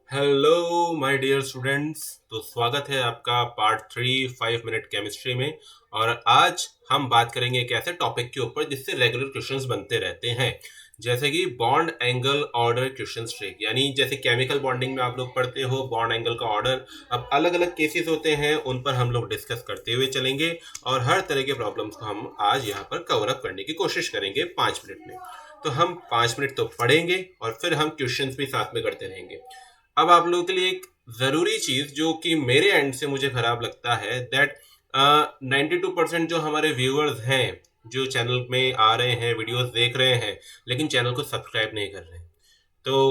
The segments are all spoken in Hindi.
Hello my dear students. तो स्वागत है आपका पार्ट 5 मिनट केमिस्ट्री में। और आज हम बात करेंगे एक ऐसे टॉपिक के ऊपर जिससे रेगुलर क्वेश्चंस बनते रहते हैं, जैसे कि bond angle order question trick. यानी जैसे केमिकल बॉन्डिंग में आप लोग पढ़ते हो बॉन्ड एंगल का ऑर्डर। अब अलग अलग केसेस होते हैं, उन पर हम लोग डिस्कस करते हुए चलेंगे और हर तरह के प्रॉब्लम्स को हम आज यहाँ पर कवर अप करने की कोशिश करेंगे 5 मिनट में। तो हम 5 मिनट तो पढ़ेंगे और फिर हम क्वेश्चंस भी साथ में करते रहेंगे। अब आप लोगों के लिए एक जरूरी चीज जो कि मेरे एंड से मुझे खराब लगता है, दैट 92% जो हमारे व्यूअर्स हैं, जो चैनल में आ रहे हैं, वीडियोस देख रहे हैं, लेकिन चैनल को सब्सक्राइब नहीं कर रहे। तो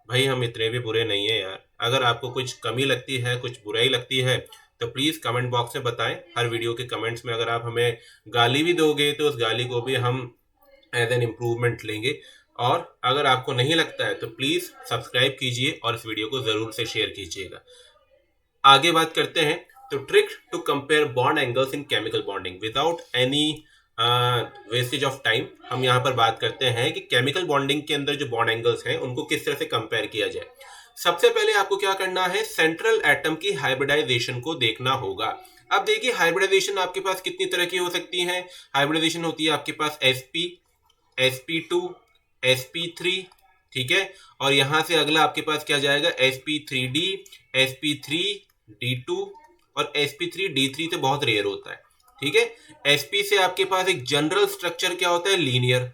भाई हम इतने भी बुरे नहीं है यार। अगर आपको कुछ कमी लगती है, कुछ बुराई लगती है, तो प्लीज कमेंट बॉक्स में बताएं। हर वीडियो के कमेंट्स में अगर आप हमें गाली भी दोगे तो उस गाली को भी हम एज एन इम्प्रूवमेंट लेंगे। और अगर आपको नहीं लगता है तो प्लीज सब्सक्राइब कीजिए और इस वीडियो को जरूर से शेयर कीजिएगा। आगे बात करते हैं। तो trick to compare bond angles in chemical bonding without any wastage of time. हम यहाँ पर बात करते हैं कि केमिकल बॉन्डिंग के अंदर जो बॉन्ड एंगल्स हैं उनको किस तरह से कंपेयर किया जाए। सबसे पहले आपको क्या करना है, सेंट्रल एटम की हाइब्रिडाइजेशन को देखना होगा। अब देखिए हाइब्रिडाइजेशन आपके पास कितनी तरह की हो सकती है। हाइब्रिडाइजेशन होती है आपके पास sp2, sp3, ठीक है। और यहां से अगला आपके पास क्या जाएगा, sp3d, sp3d2 और sp3d3 तो बहुत रेयर होता है, ठीक है। sp से आपके पास एक जनरल स्ट्रक्चर क्या होता है, लीनियर।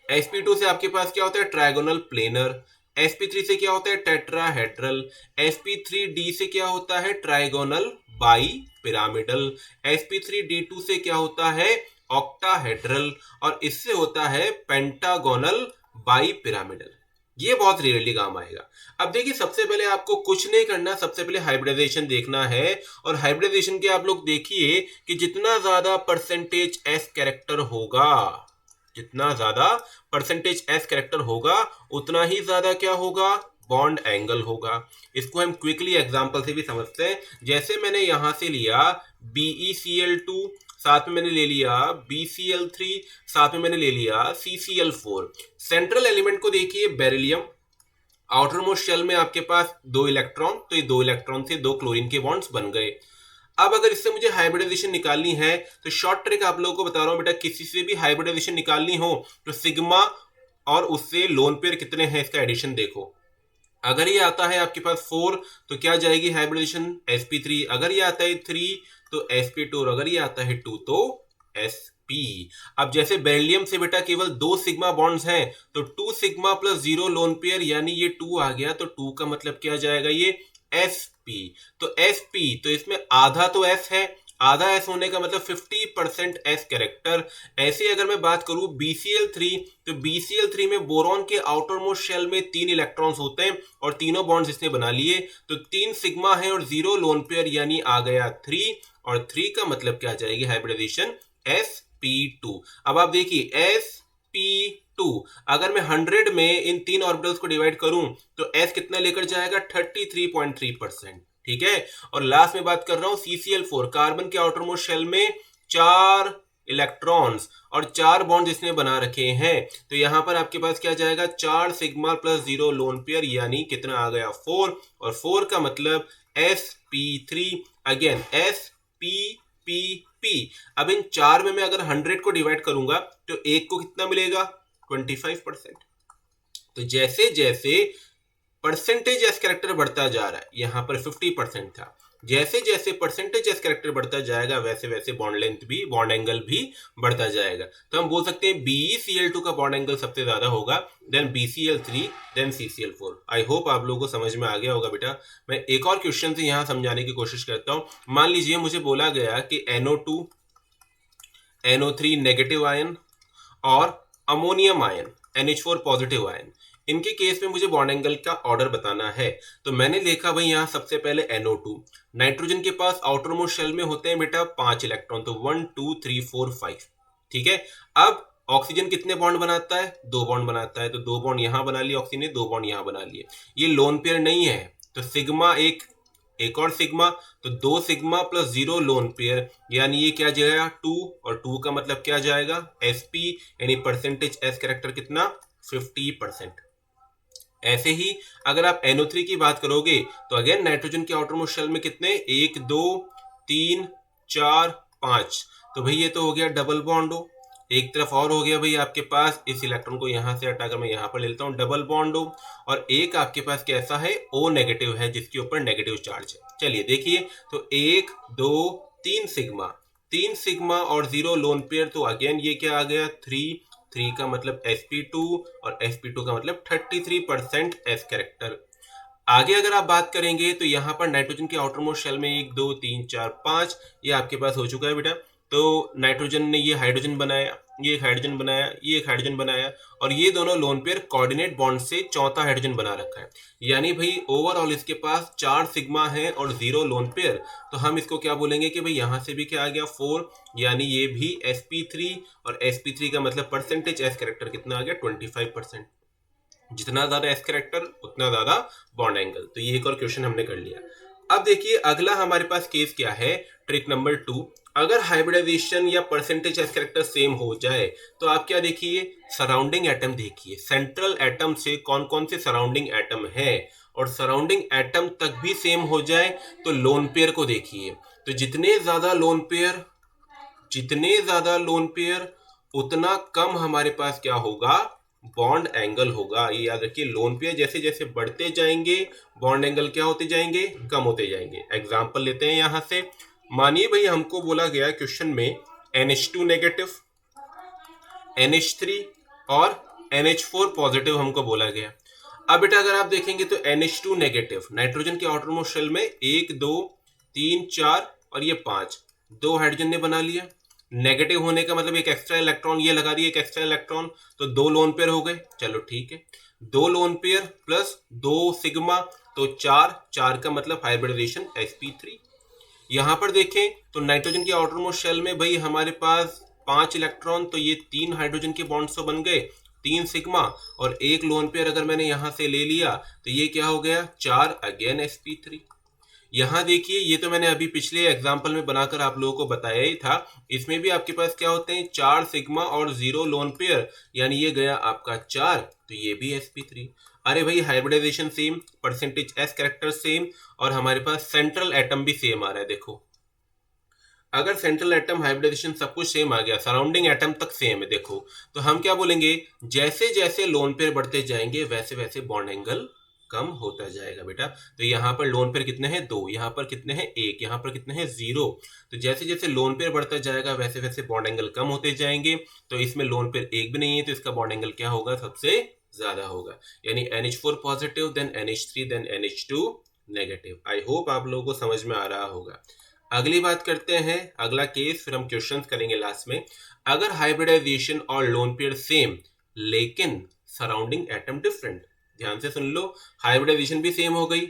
sp2 से आपके पास क्या होता है, ट्रायगोनल प्लेनर। sp3 से क्या होता है, टेट्राहेड्रल। sp3d से क्या होता है, ट्रायगोनल बाई पिरामिडल। sp3d2 से क्या होता है, ऑक्टाहेड्रल। और इससे होता है पेंटागोनल बाई पिरामिडल। ये बहुत रेयरली काम आएगा। अब देखिए सबसे पहले आपको कुछ नहीं करना, सबसे पहले हाइब्रिडाइजेशन देखना है। और हाइब्रिडाइजेशन के आप लोग देखिए कि जितना ज्यादा परसेंटेज एस कैरेक्टर होगा, जितना ज्यादा परसेंटेज एस कैरेक्टर होगा उतना ही ज्यादा क्या होगा, बॉन्ड एंगल होगा। इसको हम क्विकली एग्जांपल से भी समझते हैं। जैसे मैंने यहां से लिया BeCl2, साथ में मैंने ले लिया BCl3, साथ में मैंने ले लिया CCl4। सेंट्रल एलिमेंट को देखिए बेरिलियम, आउटर मोस्ट शेल में आपके पास 2 इलेक्ट्रॉन, तो ये 2 इलेक्ट्रॉन से 2 क्लोरीन के बॉन्ड्स बन गए। अब अगर इससे मुझे हाइब्रिडाइजेशन निकालनी है तो शॉर्ट ट्रिक आप लोगों को बता रहा हूं बेटा, किसी से भी हाइब्रिडाइजेशन निकालनी हो तो सिग्मा और उससे लोन पेयर कितने हैं इसका एडिशन देखो। अगर ये आता है आपके पास 4 तो क्या जाएगी हाइब्रिडेशन, sp3। अगर ये आता है 3 तो sp2। और अगर ये आता है 2 तो sp। अब जैसे बेरिलियम से बेटा केवल 2 सिग्मा बॉन्ड्स हैं, तो 2 सिग्मा +0 लोन पेयर, यानी ये 2 आ गया, तो 2 का मतलब क्या जाएगा, ये sp। तो sp तो इसमें आधा तो s है, आधा एस होने का मतलब 50% एस कैरेक्टर। ऐसे अगर मैं बात करूं BCl3, तो BCl3 में बोरॉन के आउटर मोस्ट शेल में 3 इलेक्ट्रॉन्स होते हैं और तीनों बॉन्ड्स इसने बना लिए, तो 3 सिग्मा है और 0 लोन पेयर, यानी आ गया 3। और 3 का मतलब क्या जाएगी हाइब्रिडाइजेशन, sp2। अब आप देखिए sp2, अगर मैं 100 में इन 3 ऑर्बिटल्स को डिवाइड करूं तो s कितना लेकर जाएगा, 33.3%, ठीक है। और लास्ट में बात कर रहा हूं CCl4, कार्बन के आउटर मोस्ट शेल में 4 इलेक्ट्रॉन्स और 4 बॉन्ड इसने बना रखे हैं, तो यहां पर आपके पास क्या जाएगा, 4 सिग्मा +0 लोन पेयर, यानी कितना आ गया, 4। और 4 का मतलब sp3, अगेन sppp। अब इन 4 में मैं अगर 100 को डिवाइड करूंगा तो एक को कितना मिलेगा, 25%। तो जैसे जैसे परसेंटेज एस कैरेक्टर बढ़ता जा रहा है, यहां पर 50% था, जैसे जैसे परसेंटेज एस कैरेक्टर बढ़ता जाएगा वैसे वैसे बॉन्ड लेंथ भी, बॉन्ड एंगल भी बढ़ता जाएगा। तो हम बोल सकते हैं BeCl2 का बॉन्ड एंगल सबसे ज्यादा होगा, देन BCl3, देन CCl4। आई होप आप लोगों को समझ में आ गया होगा बेटा। मैं एक और क्वेश्चन से यहां समझाने की कोशिश करता हूं। मान लीजिए मुझे बोला गया कि NO2, NO3 नेगेटिव आयन और ammonium ion NH4 positive ion, इनके केस में मुझे बॉन्ड एंगल का ऑर्डर बताना है। तो मैंने देखा भाई यहाँ सबसे पहले NO2, नाइट्रोजन के पास आउटर मोस्ट शेल में होते हैं बेटा 5 इलेक्ट्रॉन, तो 1 2 3 4 5, ठीक है। अब ऑक्सीजन कितने बॉन्ड बनाता है, 2 बॉन्ड बनाता है, तो 2 बॉन्ड यहां बना लिए ऑक्सीजन ने, 2 बॉन्ड यहां बना लिए। ये लोन पेयर नहीं है, तो सिग्मा एक और सिग्मा, तो 2 सिग्मा +0 लोन पेयर, यानी ये क्या जाएगा, 2। और 2 का मतलब क्या जाएगा, sp, यानी परसेंटेज एस कैरेक्टर कितना, 50%। ऐसे ही अगर आप NO3 की बात करोगे तो अगेन नाइट्रोजन के आउटरमोस्ट शेल में कितने, 1 2 3 4 5, तो भाई ये तो हो गया डबल बॉन्ड हो। एक तरफ और हो गया भाई आपके पास, इस इलेक्ट्रॉन को यहां से हटाकर मैं यहां पर ले लेता हूं, डबल बॉन्ड हो। और एक आपके पास कैसा है, O नेगेटिव है जिसके ऊपर नेगेटिव चार्ज है। चलिए देखिए, तो 1 2 3 सिग्मा, 3 सिग्मा और 0 लोन पेयर, तो अगेन ये क्या आ गया, 3, 3 का मतलब sp2 और sp2 का मतलब 33% s कैरेक्टर। आगे अगर आप बात करेंगे तो यहाँ पर नाइट्रोजन के आउटरमोस्ट शेल में 1 2 3 4 5 ये आपके पास हो चुका है बेटा। तो नाइट्रोजन ने ये हाइड्रोजन बनाया, ये एक हाइड्रोजन बनाया, ये एक हाइड्रोजन बनाया, और ये दोनों लोन पेयर कोऑर्डिनेट बॉन्ड से चौथा हाइड्रोजन बना रखा है। यानी भाई ओवरऑल इसके पास 4 सिग्मा है और 0 लोन पेयर। तो हम इसको क्या बोलेंगे कि भाई यहाँ से भी क्या आ गया 4, यानी ये भी sp3, और sp3 का मतलब परसेंटेज s कैरेक्टर कितना आ गया 25%। जितना ज्यादा एस कैरेक्टर उतना ज्यादा बॉन्ड एंगल। तो ये एक और क्वेश्चन हमने कर लिया। अब देखिए अगला हमारे पास केस क्या है, ट्रिक नंबर 2। अगर हाइब्रिडाइजेशन या परसेंटेज एस कैरेक्टर सेम हो जाए तो आप क्या देखिए, सराउंडिंग एटम देखिए, सेंट्रल एटम से कौन कौन से सराउंडिंग एटम है, और सराउंडिंग एटम तक भी सेम हो जाए तो लोन पेयर को देखिए। तो जितने ज्यादा लोन पेयर उतना कम हमारे पास क्या होगा, बॉन्ड एंगल होगा। ये याद रखिए, लोन पेयर जैसे जैसे बढ़ते जाएंगे बॉन्ड एंगल क्या होते जाएंगे, कम होते जाएंगे। एग्जांपल लेते हैं यहां से, मानिए भाई हमको बोला गया क्वेश्चन में NH2 नेगेटिव, NH3 और NH4 पॉजिटिव हमको बोला गया। अब बेटा अगर आप देखेंगे तो NH2 नेगेटिव नाइट्रोजन के आउटरमोस्ट शेल में 1 2 3 4 और ये 5, 2 हाइड्रोजन ने बना लिया। नेगेटिव होने का मतलब एक एक्स्ट्रा इलेक्ट्रॉन ये लगा दिया, एक एक्स्ट्रा इलेक्ट्रॉन, तो 2 लोन पेयर हो गए। चलो ठीक है, 2 लोन पेयर प्लस 2 सिग्मा, तो 4, 4 का मतलब हाइब्रिडाइजेशन sp3। यहां पर देखें तो नाइट्रोजन के आउटरमोस्ट शेल में भाई हमारे पास 5 इलेक्ट्रॉन, तो ये 3 हाइड्रोजन के बॉन्ड्स तो बन गए, 3 सिग्मा और 1 लोन पेयर अगर मैंने यहां से ले लिया तो ये क्या हो गया 4, अगेन sp3। यहां देखिए, ये तो मैंने अभी पिछले एग्जाम्पल में बनाकर आप लोगों को बताया ही था। इसमें भी आपके पास क्या होते हैं, 4 सिग्मा और 0 लोन पेयर, यानी ये गया आपका 4, तो ये भी sp3। अरे भाई hybridization same, percentage s character same, और हमारे पास सेंट्रल एटम भी सेम आ रहा है। देखो अगर सेंट्रल एटम हाइब्रिडाइजेशन सब कुछ सेम आ गया, सराउंडिंग एटम तक सेम है, देखो तो हम क्या बोलेंगे, जैसे जैसे लोन पेयर बढ़ते जाएंगे वैसे वैसे बॉन्ड एंगल कम होता जाएगा बेटा। तो यहाँ पर लोन पेयर कितने हैं 2, यहाँ पर कितने हैं 1, यहाँ पर कितने हैं 0। तो जैसे जैसे लोन पेयर बढ़ता जाएगा वैसे वैसे बॉन्ड एंगल कम होते जाएंगे। तो इसमें लोन पेयर एक भी नहीं है, तो इसका बॉन्ड एंगल क्या होगा, सबसे ज्यादा होगा, यानी NH4 positive, then NH3, then NH2 negative. I hope आप लोगों को समझ में आ रहा होगा। अगली बात करते हैं, अगला केस, फिर हम क्वेश्चंस करेंगे लास्ट में। अगर हाइब्रिडाइजेशन और लोन पेयर सेम लेकिन सराउंडिंग एटम डिफरेंट, ध्यान से सुन लो, हाइब्रिडाइजेशन भी सेम हो गई,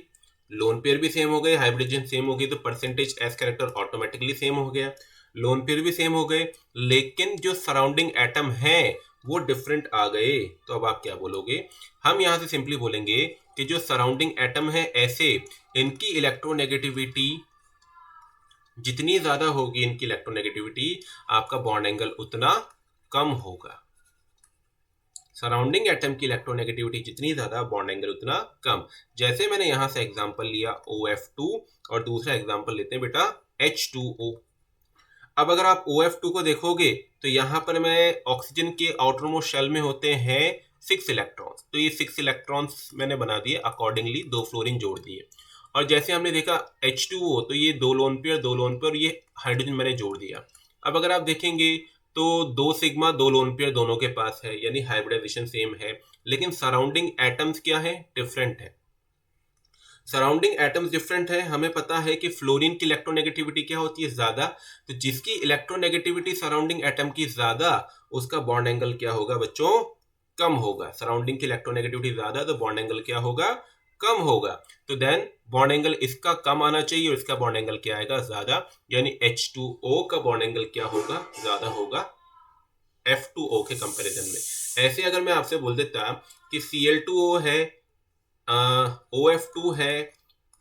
लोन पेयर भी सेम हो गए, हाइब्रिडाइजेशन सेम हो गई तो percentage S character automatically same हो गया, लोन पेयर भी सेम हो गए, लेकिन जो सराउंडिंग एटम है वो डिफरेंट आ गए। तो अब आप क्या बोलोगे, हम यहां से सिंपली बोलेंगे कि जो सराउंडिंग एटम है ऐसे, इनकी इलेक्ट्रोनेगेटिविटी जितनी ज्यादा होगी, इनकी इलेक्ट्रोनेगेटिविटी, आपका बॉन्ड एंगल उतना कम होगा। सराउंडिंग एटम की इलेक्ट्रोनेगेटिविटी जितनी ज्यादा, बॉन्ड एंगल उतना कम। जैसे मैंने यहां से एग्जांपल लिया OF2, और दूसरा एग्जांपल लेते हैं बेटा H2O। अब अगर आप OF2 को देखोगे तो यहां पर मैं ऑक्सीजन के आउटरमोस्ट शेल में होते हैं 6 इलेक्ट्रॉन्स, तो ये 6 इलेक्ट्रॉन्स मैंने बना दिए, अकॉर्डिंगली 2 फ्लोरीन जोड़ दिए। और जैसे हमने देखा H2O, तो ये 2 लोन पेयर, ये हाइड्रोजन मैंने जोड़ दिया। अब अगर आप देखेंगे तो 2 सिग्मा 2 लोन पेयर दोनों के पास है, यानी हाइब्रिडाइजेशन सेम है, लेकिन सराउंडिंग एटम्स क्या है, डिफरेंट है। सराउंडिंग एटम्स डिफरेंट है, हमें पता है कि फ्लोरीन की इलेक्ट्रोनेगेटिविटी क्या होती है, ज्यादा। तो जिसकी इलेक्ट्रोनेगेटिविटी सराउंडिंग एटम की ज्यादा, उसका बॉन्ड एंगल क्या होगा बच्चों, कम होगा। सराउंडिंग की इलेक्ट्रोनेगेटिविटी ज्यादा तो बॉन्ड एंगल क्या होगा, कम होगा। तो देन बॉन्ड एंगल इसका कम आना चाहिए और इसका बॉन्ड एंगल क्या आएगा, ज्यादा, यानी H2O का बॉन्ड एंगल क्या होगा, ज्यादा होगा F2O के कंपैरिजन में। ऐसे अगर मैं आपसे बोल देता कि Cl2O है, OF2 है,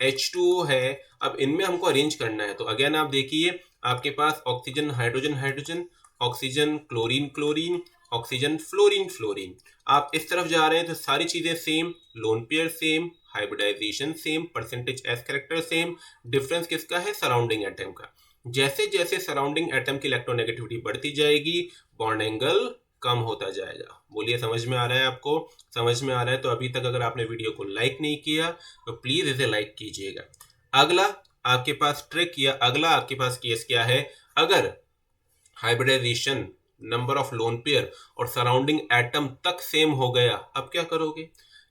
H2O है, अब इनमें हमको अरेंज करना है। तो अगेन आप देखिए, आपके पास oxygen hydrogen hydrogen, oxygen chlorine chlorine, oxygen, fluorine, fluorine. आप इस तरफ जा रहे हैं तो सारी चीजें same, lone pair same, hybridization same, percentage S character same. Difference किसका है? सराउंडिंग एटम का। जैसे जैसे सराउंडिंग एटम की इलेक्ट्रोनेगेटिविटी बढ़ती जाएगी, बॉन्ड एंगल कम होता जाएगा। बोलिए समझ में आ रहा है आपको? समझ में आ रहा है तो अभी तक अगर आपने वीडियो को लाइक नहीं किया तो प्लीज इसे लाइक कीजिएगा। अगला आपके पास ट्रिक या अगला आपके पास केस क्या है? अगर hybridization, number of lone pair और सराउंडिंग एटम तक सेम हो गया, अब क्या करोगे?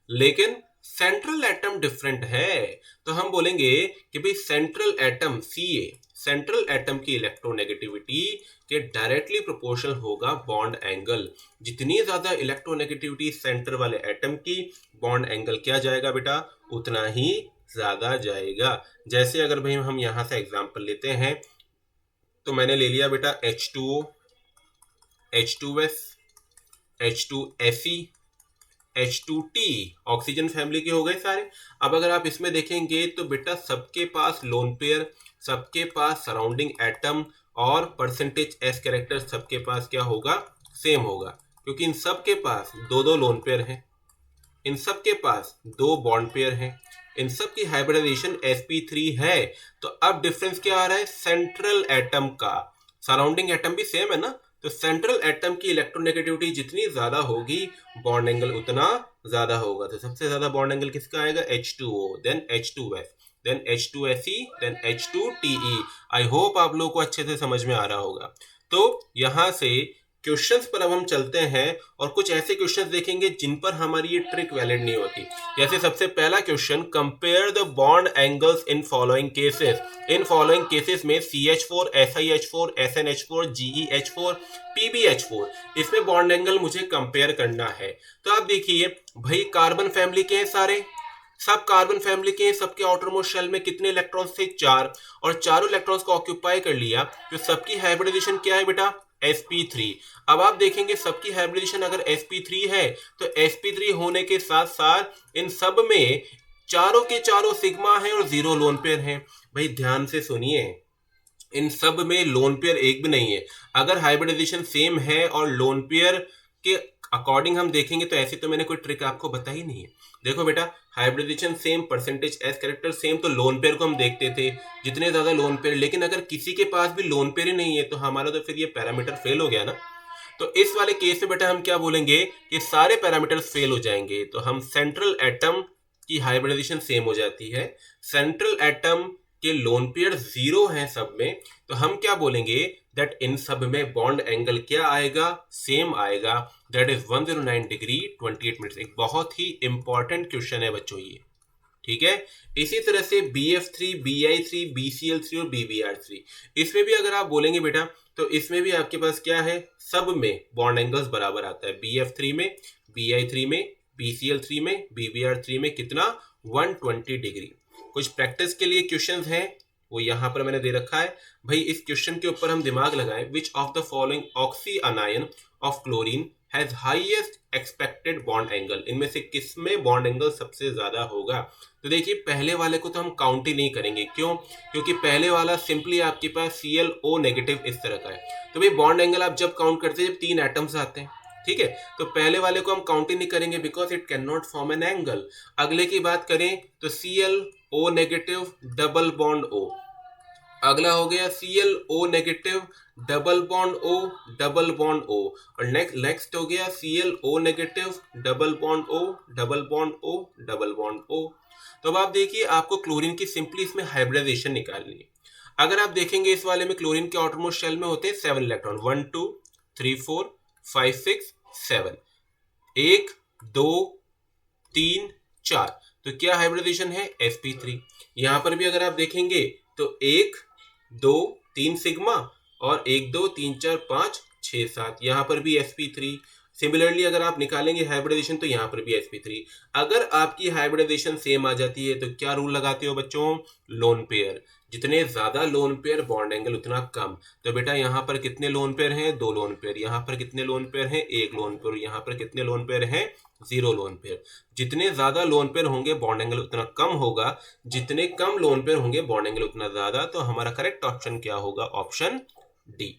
लेकिन सेंट्रल एटम डिफरेंट है, तो हम बोलेंगे कि भाई central atom Ca, central atom की इलेक्ट्रोनेगेटिविटी के डायरेक्टली प्रोपोर्शनल होगा बॉन्ड एंगल। जितनी ज्यादा इलेक्ट्रोनेगेटिविटी सेंटर वाले एटम की, बॉन्ड एंगल क्या जाएगा बेटा? उतना ही ज्यादा जाएगा। जैसे अगर भाई हम यहां से एग्जांपल लेते हैं तो मैंने ले लिया बेटा H2O, H2S, H2Se, H2T, oxygen family के हो गए सारे। अब अगर आप इसमें देखेंगे तो बेटा सबके पास लोन पेयर, सबके पास सराउंडिंग एटम और परसेंटेज एस कैरेक्टर सबके पास क्या होगा? सेम होगा, क्योंकि इन सबके पास दो दो लोन पेयर हैं, इन सब के पास दो बॉन्ड पेयर हैं, इन सब की हाइब्रिडाइजेशन sp3 है। तो अब डिफरेंस क्या आ रहा है? सेंट्रल एटम का। सराउंडिंग एटम भी सेम है ना, तो सेंट्रल एटम की इलेक्ट्रोनेगेटिविटी जितनी ज्यादा होगी, बॉन्ड एंगल उतना ज्यादा होगा। तो सबसे ज्यादा बॉन्ड एंगल किसका आएगा? H2O, then H2S, then H2Se, then H2Te। I hope आप लोगों को अच्छे से समझ में आ रहा होगा। तो यहां से क्वेश्चंस पर अब हम चलते हैं और कुछ ऐसे क्वेश्चंस देखेंगे जिन पर हमारी ये ट्रिक वैलिड नहीं होती। जैसे सबसे पहला question, compare the bond angles in following cases. In following cases में CH4, SiH4, SnH4, GeH4, PbH4, इसमें बॉन्ड एंगल मुझे कंपेयर करना है। तो आप देखिए भाई, कार्बन फैमिली के हैं सारे, सब कार्बन फैमिली के, सबके आउटरमोस्ट शेल में कितने इलेक्ट्रॉन्स थे? 4, और चारों इलेक्ट्रॉन्स को ऑक्यूपाई कर लिया, तो सबकी हाइब्रिडाइजेशन क्या है बेटा? sp3। अब आप देखेंगे सबकी हाइब्रिडेशन अगर sp3 है तो sp3 होने के साथ साथ इन सब में चारों के चारों सिग्मा है और 0 लोन पेयर है। भाई ध्यान से सुनिए, इन सब में लोन पेयर एक भी नहीं है। अगर हाइब्रिडाइजेशन सेम है और लोन पेयर के अकॉर्डिंग हम देखेंगे तो ऐसी तो मैंने कोई ट्रिक आपको बताई नहीं है। देखो बेटा, hybridization same, percentage S character same, तो लोन पेयर को हम देखते थे जितने ज्यादा लोन पेयर। लेकिन अगर किसी के पास भी लोन पेयर ही नहीं है तो हमारा तो फिर ये पैरामीटर फेल हो गया ना। तो इस वाले केस में बेटा हम क्या बोलेंगे कि सारे पैरामीटर्स फेल हो जाएंगे। तो हम सेंट्रल एटम की हाइब्रिडाइजेशन सेम हो जाती है, सेंट्रल एटम के लोन पेयर 0 हैं सब में, तो हम क्या बोलेंगे? दैट इन सब में बॉन्ड एंगल क्या आएगा? सेम आएगा, दैट इज 109 डिग्री 28 मिनट्स। एक बहुत ही इंपॉर्टेंट क्वेश्चन है बच्चों ये, ठीक है। इसी तरह से BF3, BI3, BCl3 और BBr3, इसमें भी अगर आप बोलेंगे बेटा तो इसमें भी आपके पास क्या है? सब में बॉन्ड एंगल्स बराबर आता है। BF3 में, BI3 में, BCl3 में, BBr3 में कितना? 120 डिग्री। कुछ प्रैक्टिस के लिए क्वेश्चंस हैं, वो यहां पर मैंने दे रखा है। भाई इस क्वेश्चन के ऊपर हम दिमाग लगाएं। Which of the following oxy अनायन of chlorine has highest expected bond angle? इनमें से किसमें बॉन्ड एंगल सबसे ज्यादा होगा? तो देखिए पहले वाले को तो हम काउंट ही नहीं करेंगे। क्यों? क्योंकि पहले वाला सिंपली आपके पास ClO नेगेटिव इस तरह का है। तो भाई बॉन्ड एंगल आप जब काउंट करते हैं जब 3 एटम्स आते हैं, ठीक है, तो पहले वाले को हम काउंट ही नहीं करेंगे because it can not form an angle. अगले की बात करें तो ClO negative double bond O। अगला हो गया ClO negative double bond O, double bond O। और नेक्स्ट हो गया ClO negative double bond O, double bond O, double bond O। तो अब आप देखिए, आपको क्लोरीन की सिंपली इसमें हाइब्रिडाइजेशन निकालनी है। अगर आप देखेंगे इस वाले में क्लोरीन के आउटरमोस्ट शेल में होते हैं 7 इलेक्ट्रॉन, 1 2 3 4 5 6 7, 1 2 3 4। तो क्या हाइब्रिडाइजेशन है? sp3। यहां पर भी अगर आप देखेंगे तो 1 2 3 सिग्मा और 1 2 3 4 5 6 7, यहां पर भी sp3। सिमिलरली अगर आप निकालेंगे हाइब्रिडाइजेशन तो यहाँ पर भी sp3। अगर आपकी हाइब्रिडाइजेशन सेम आ जाती है तो क्या रूल लगाते हो बच्चों? Lone pair. जितने ज्यादा लोन पेयर बॉन्ड एंगल उतना कम। तो बेटा यहाँ पर कितने लोन पेयर हैं? 2 लोन पेयर। यहाँ पर कितने लोन पेयर हैं? 1 लोन पेयर। यहाँ पर कितने लोन पेयर हैं? 0 लोन पेयर। जितने ज्यादा लोन पेयर होंगे बॉन्ड एंगल उतना कम होगा, जितने कम लोन पेयर होंगे बॉन्ड एंगल उतना ज्यादा। तो हमारा करेक्ट ऑप्शन क्या होगा? Option D.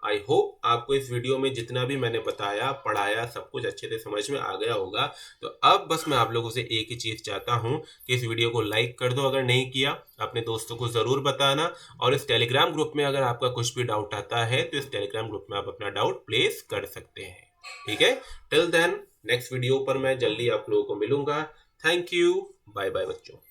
आई होप आपको इस वीडियो में जितना भी मैंने बताया पढ़ाया सब कुछ अच्छे से समझ में आ गया होगा। तो अब बस मैं आप लोगों से एक ही चीज़ चाहता हूँ कि इस वीडियो को लाइक कर दो अगर नहीं किया, अपने दोस्तों को ज़रूर बताना, और इस टेलीग्राम ग्रुप में अगर आपका कुछ भी डाउट आता है तो इस टेलीग्राम ग्रुप में आप अपना डाउट प्लेस कर सकते हैं। ठीक है, टिल देन नेक्स्ट वीडियो पर मैं जल्दी आप लोगों को मिलूंगा। थैंक यू, बाय बाय बच्चों।